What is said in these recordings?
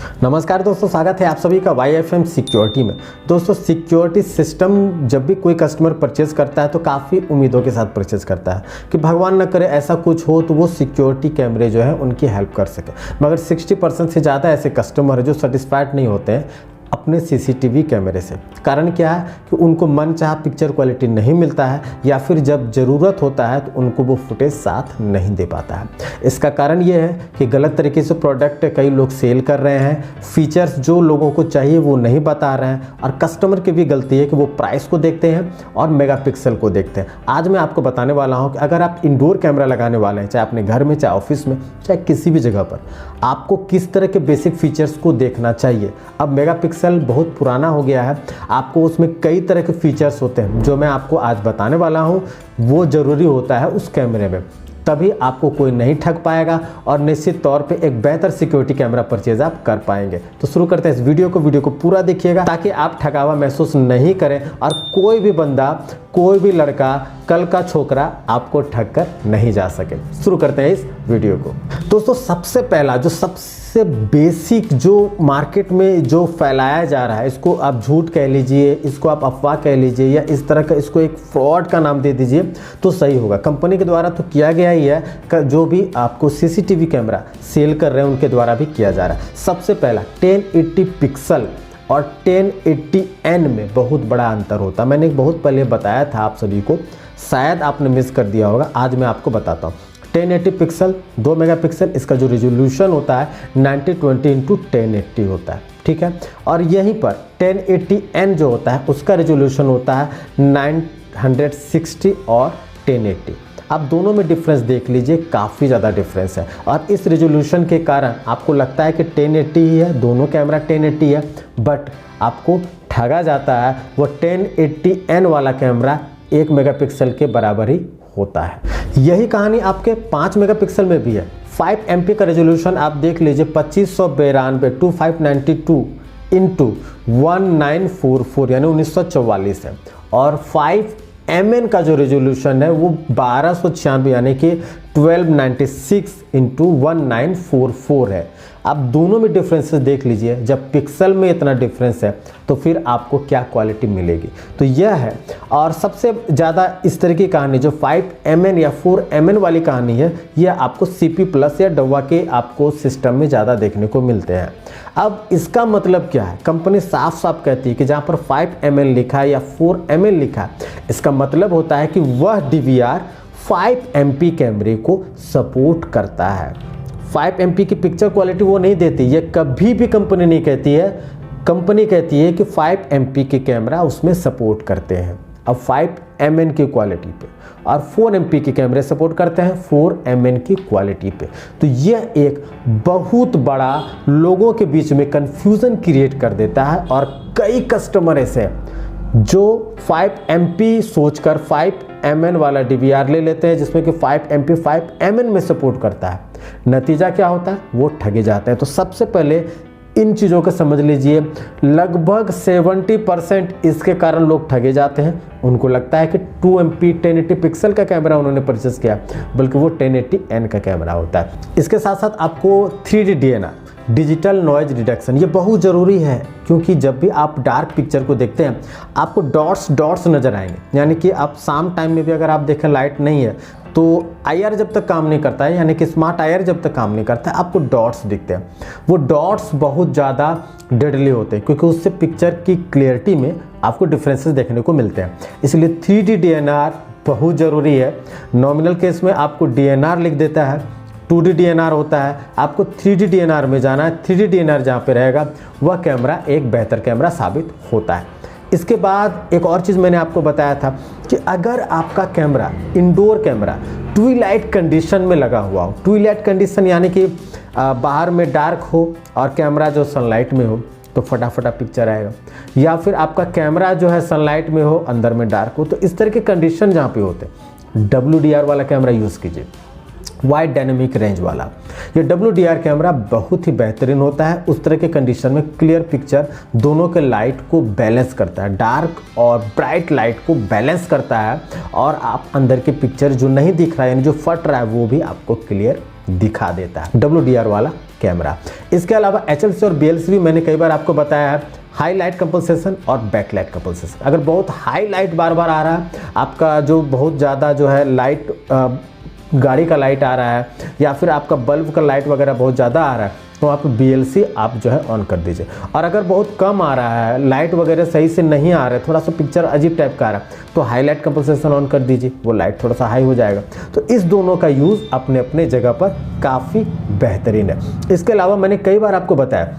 नमस्कार दोस्तों, स्वागत है आप सभी का YFM सिक्योरिटी में। दोस्तों, सिक्योरिटी सिस्टम जब भी कोई कस्टमर परचेज करता है तो काफ़ी उम्मीदों के साथ परचेज करता है कि भगवान न करे ऐसा कुछ हो तो वो सिक्योरिटी कैमरे जो है उनकी हेल्प कर सके। मगर 60% से ज़्यादा ऐसे कस्टमर हैं जो सेटिस्फाइड नहीं होते हैं अपने CCTV कैमरे से। कारण क्या है कि उनको मनचाहा पिक्चर क्वालिटी नहीं मिलता है या फिर जब ज़रूरत होता है तो उनको वो फुटेज साथ नहीं दे पाता है। इसका कारण ये है कि गलत तरीके से प्रोडक्ट कई लोग सेल कर रहे हैं, फीचर्स जो लोगों को चाहिए वो नहीं बता रहे हैं, और कस्टमर की भी गलती है कि वो प्राइस को देखते हैं और मेगापिक्सल को देखते हैं। आज मैं आपको बताने वाला हूँ कि अगर आप इंडोर कैमरा लगाने वाले हैं, चाहे अपने घर में, चाहे ऑफिस में, चाहे किसी भी जगह पर, आपको किस तरह के बेसिक फीचर्स को देखना चाहिए। अब मेगापिक्सल बहुत पुराना हो गया है, आपको उसमें कई तरह के फीचर्स होते हैं जो मैं आपको आज बताने वाला हूं, वो ज़रूरी होता है उस कैमरे में, तभी आपको कोई नहीं ठग पाएगा और निश्चित तौर पे एक बेहतर सिक्योरिटी कैमरा परचेज आप कर पाएंगे। तो शुरू करते हैं इस वीडियो को पूरा देखिएगा ताकि आप ठगावा महसूस नहीं करें और कोई भी बंदा, कोई भी लड़का, कल का छोकरा आपको ठग कर नहीं जा सके। शुरू करते हैं इस वीडियो को। दोस्तों, सबसे पहला जो सबसे बेसिक जो मार्केट में जो फैलाया जा रहा है, इसको आप झूठ कह लीजिए, इसको आप अफवाह कह लीजिए, या इस तरह का इसको एक फ्रॉड का नाम दे दीजिए तो सही होगा। कंपनी के द्वारा तो किया गया ही है, जो भी आपको CCTV कैमरा सेल कर रहे हैं उनके द्वारा भी किया जा रहा है। सबसे पहला 1080 पिक्सल और 1080n में बहुत बड़ा अंतर होता है। मैंने बहुत पहले बताया था आप सभी को, शायद आपने मिस कर दिया होगा, आज मैं आपको बताता हूँ। 1080 पिक्सल 2 मेगापिक्सल, इसका जो रेजोल्यूशन होता है 9020x1080 होता है, ठीक है। और यहीं पर 1080n जो होता है उसका रेजोल्यूशन होता है 960 और 1080। आप दोनों में डिफरेंस देख लीजिए, काफ़ी ज़्यादा डिफरेंस है। और इस रेजोल्यूशन के कारण आपको लगता है कि 1080 ही है, दोनों कैमरा 1080 है, बट आपको ठगा जाता है। वो 1080n वाला कैमरा 1 मेगापिक्सल के बराबर ही होता है। यही कहानी आपके 5 मेगापिक्सल में भी है। 5 MP का रेजोल्यूशन आप देख लीजिए, 2592 2592 इंटू 1944 यानी 1944 है। और 5 MN का जो रेजोल्यूशन है वो 1296 यानी कि 1296 इंटू 1944 है। आप दोनों में डिफरेंसेस देख लीजिए, जब पिक्सल में इतना डिफरेंस है तो फिर आपको क्या क्वालिटी मिलेगी। तो यह है। और सबसे ज़्यादा इस तरह की कहानी जो 5MN या 4MN वाली कहानी है, यह आपको CP प्लस या डब्बा के आपको सिस्टम में ज़्यादा देखने को मिलते हैं। अब इसका मतलब क्या है, कंपनी साफ साफ कहती है कि जहाँ पर 5MN लिखा है या 4MN लिखा है, इसका मतलब होता है कि वह DVR 5 MP कैमरे को सपोर्ट करता है। 5 MP की पिक्चर क्वालिटी वो नहीं देती, ये कभी भी कंपनी नहीं कहती है। कंपनी कहती है कि 5 MP के कैमरा उसमें सपोर्ट करते हैं। अब 5MN की क्वालिटी पे और 4 MP के कैमरे सपोर्ट करते हैं 4MN की क्वालिटी पे। तो यह एक बहुत बड़ा लोगों के बीच में कंफ्यूजन क्रिएट कर देता है, और कई कस्टमर ऐसे हैं जो 5 MP सोचकर 5MN वाला DVR ले लेते हैं जिसमें कि 5 MP 5MN में सपोर्ट करता है। नतीजा क्या होता है, वो ठगे जाते हैं। तो सबसे पहले इन चीज़ों को समझ लीजिए। लगभग 70% इसके कारण लोग ठगे जाते हैं। उनको लगता है कि 2 MP 1080 पिक्सल का कैमरा उन्होंने परचेस किया, बल्कि वो 1080n का कैमरा होता है। इसके साथ साथ आपको 3D DNR, digital noise reduction, ये बहुत ज़रूरी है, क्योंकि जब भी आप डार्क पिक्चर को देखते हैं आपको डॉट्स नज़र आएंगे। यानी कि आप शाम टाइम में भी अगर आप देखें लाइट नहीं है तो IR जब तक काम नहीं करता है, यानी कि स्मार्ट IR जब तक काम नहीं करता है, आपको डॉट्स दिखते हैं। वो डॉट्स बहुत ज़्यादा डेडली होते हैं क्योंकि उससे पिक्चर की क्लियरिटी में आपको डिफरेंसेस देखने को मिलते हैं। इसलिए 3D DNR बहुत ज़रूरी है। नॉमिनल केस में आपको DNR लिख देता है, 2D DNR होता है, आपको 3D DNR में जाना है। 3D DNR जहाँ पे रहेगा वह कैमरा एक बेहतर कैमरा साबित होता है। इसके बाद एक और चीज़ मैंने आपको बताया था कि अगर आपका camera, indoor camera, Twilight condition में लगा हुआ हो, ट्विलाइट कंडीशन यानी कि बाहर में डार्क हो और कैमरा जो सनलाइट में हो तो फटाफट पिक्चर आएगा, या फिर आपका कैमरा जो है सनलाइट में हो, अंदर में डार्क हो, तो इस तरह के कंडीशन जहाँ पे होते हैं WDR वाला कैमरा यूज़ कीजिए, वाइड डायनेमिक रेंज वाला। ये WDR कैमरा बहुत ही बेहतरीन होता है। उस तरह के कंडीशन में क्लियर पिक्चर दोनों के लाइट को बैलेंस करता है, डार्क और ब्राइट लाइट को बैलेंस करता है, और आप अंदर के पिक्चर जो नहीं दिख रहा है, यानी जो फट रहा है, वो भी आपको क्लियर दिखा देता है। WDR वाला कैमरा। इसके अलावा HLC और BLC भी मैंने कई बार आपको बताया है, हाई लाइट कंपनसेशन और बैक लाइट कंपनसेशन। अगर बहुत हाई लाइट बार बार आ रहा है, आपका जो बहुत ज़्यादा जो है लाइट गाड़ी का लाइट आ रहा है या फिर आपका बल्ब का लाइट वगैरह बहुत ज़्यादा आ रहा है, तो आप BLC आप जो है ऑन कर दीजिए। और अगर बहुत कम आ रहा है, लाइट वगैरह सही से नहीं आ रहा है, थोड़ा सा पिक्चर अजीब टाइप का आ रहा है, तो हाईलाइट कंपनसेशन ऑन कर दीजिए, वो लाइट थोड़ा सा हाई हो जाएगा। तो इस दोनों का यूज़ अपने अपने जगह पर काफ़ी बेहतरीन है। इसके अलावा मैंने कई बार आपको बताया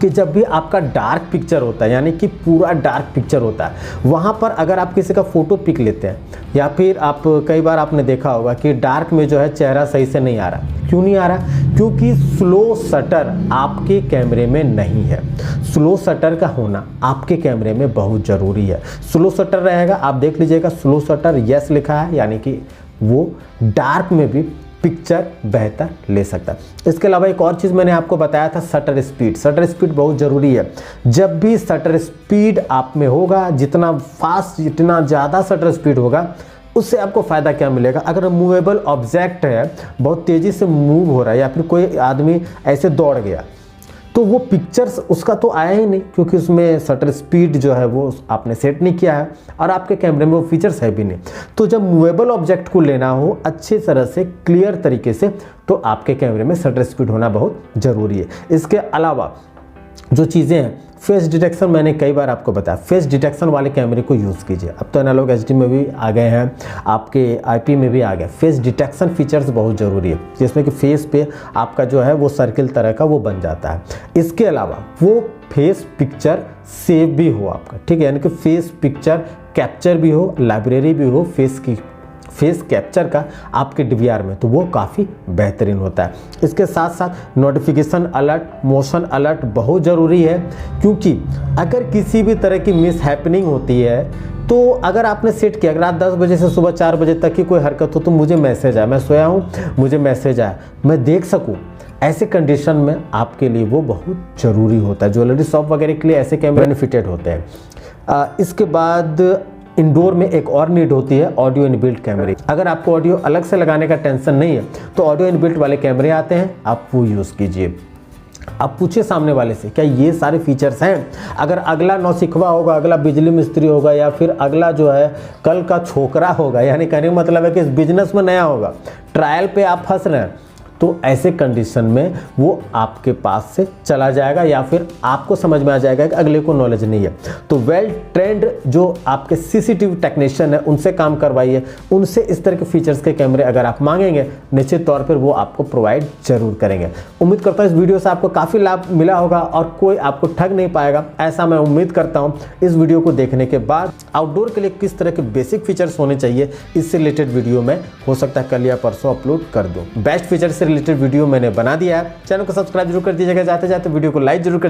कि जब भी आपका डार्क पिक्चर होता है, यानी कि पूरा डार्क पिक्चर होता है, वहाँ पर अगर आप किसी का फ़ोटो पिक लेते हैं या फिर आप कई बार आपने देखा होगा कि डार्क में जो है चेहरा सही से नहीं आ रहा। क्यों नहीं आ रहा? क्योंकि स्लो शटर आपके कैमरे में नहीं है। स्लो शटर का होना आपके कैमरे में बहुत ज़रूरी है। स्लो शटर रहेगा, आप देख लीजिएगा, स्लो शटर यस लिखा है, यानी कि वो डार्क में भी पिक्चर बेहतर ले सकता है। इसके अलावा एक और चीज़ मैंने आपको बताया था, शटर स्पीड। शटर स्पीड बहुत ज़रूरी है। जब भी शटर स्पीड आप में होगा, जितना फास्ट, जितना ज़्यादा शटर स्पीड होगा, उससे आपको फ़ायदा क्या मिलेगा? अगर मूवेबल ऑब्जेक्ट है, बहुत तेज़ी से मूव हो रहा है, या फिर कोई आदमी ऐसे दौड़ गया, तो वो पिक्चर्स उसका तो आया ही नहीं, क्योंकि उसमें शटर स्पीड जो है वो आपने सेट नहीं किया है और आपके कैमरे में वो फीचर्स है भी नहीं। तो जब मूवेबल ऑब्जेक्ट को लेना हो अच्छी तरह से, क्लियर तरीके से, तो आपके कैमरे में शटर स्पीड होना बहुत ज़रूरी है। इसके अलावा जो चीज़ें हैं, फेस डिटेक्शन मैंने कई बार आपको बताया, फेस डिटेक्शन वाले कैमरे को यूज़ कीजिए। अब तो एनालॉग HD में भी आ गए हैं, आपके IP में भी आ गए। फेस डिटेक्शन फीचर्स बहुत ज़रूरी है, जिसमें कि फेस पे आपका जो है वो सर्किल तरह का वो बन जाता है। इसके अलावा वो फेस पिक्चर सेव भी हो आपका, ठीक है, यानी कि फेस पिक्चर कैप्चर भी हो, लाइब्रेरी भी हो फेस कैप्चर का आपके DVR में, तो वो काफ़ी बेहतरीन होता है। इसके साथ साथ नोटिफिकेशन अलर्ट, मोशन अलर्ट बहुत ज़रूरी है, क्योंकि अगर किसी भी तरह की मिस हैपनिंग होती है, तो अगर आपने सेट किया, अगर रात 10 बजे से सुबह 4 बजे तक की कोई हरकत हो, तो मुझे मैसेज आया, मैं सोया हूँ, मुझे मैसेज आया, मैं देख सकूँ, ऐसे कंडीशन में आपके लिए वो बहुत ज़रूरी होता है। ज्वेलरी शॉप वगैरह के लिए ऐसे कैमरे बेनिफिटेड होते हैं। इसके बाद इंडोर में एक और नीड होती है, ऑडियो इनबिल्ट कैमरे। अगर आपको ऑडियो अलग से लगाने का टेंशन नहीं है, तो ऑडियो इनबिल्ट वाले कैमरे आते हैं, आप वो यूज़ कीजिए। आप पूछिए सामने वाले से, क्या ये सारे फीचर्स हैं? अगर अगला नौसिखवा होगा, अगला बिजली मिस्त्री होगा, या फिर अगला जो है कल का छोकरा होगा, यानी कहने का मतलब है कि इस बिजनेस में नया होगा, ट्रायल पे आप फंस रहे हैं, तो ऐसे कंडीशन में वो आपके पास से चला जाएगा, या फिर आपको समझ में आ जाएगा कि अगले को नॉलेज नहीं है। तो वेल ट्रेंड जो आपके CCTV टेक्नीशियन है, उनसे काम करवाइए, उनसे इस तरह के फीचर्स के कैमरे अगर आप मांगेंगे, निश्चित तौर पर वो आपको प्रोवाइड जरूर करेंगे। उम्मीद करता हूँ इस वीडियो से आपको काफ़ी लाभ मिला होगा और कोई आपको ठग नहीं पाएगा, ऐसा मैं उम्मीद करता हूँ। इस वीडियो को देखने के बाद आउटडोर के लिए किस तरह के बेसिक फीचर्स होने चाहिए, इससे रिलेटेड वीडियो में हो सकता है कल या परसों अपलोड कर दूँ। बेस्ट फीचर से रिलेटेड वीडियो मैंने बना दिया है। चैनल को सब्सक्राइब जरूर कर दीजिएगा, जाते जाते वीडियो को लाइक जरूर कर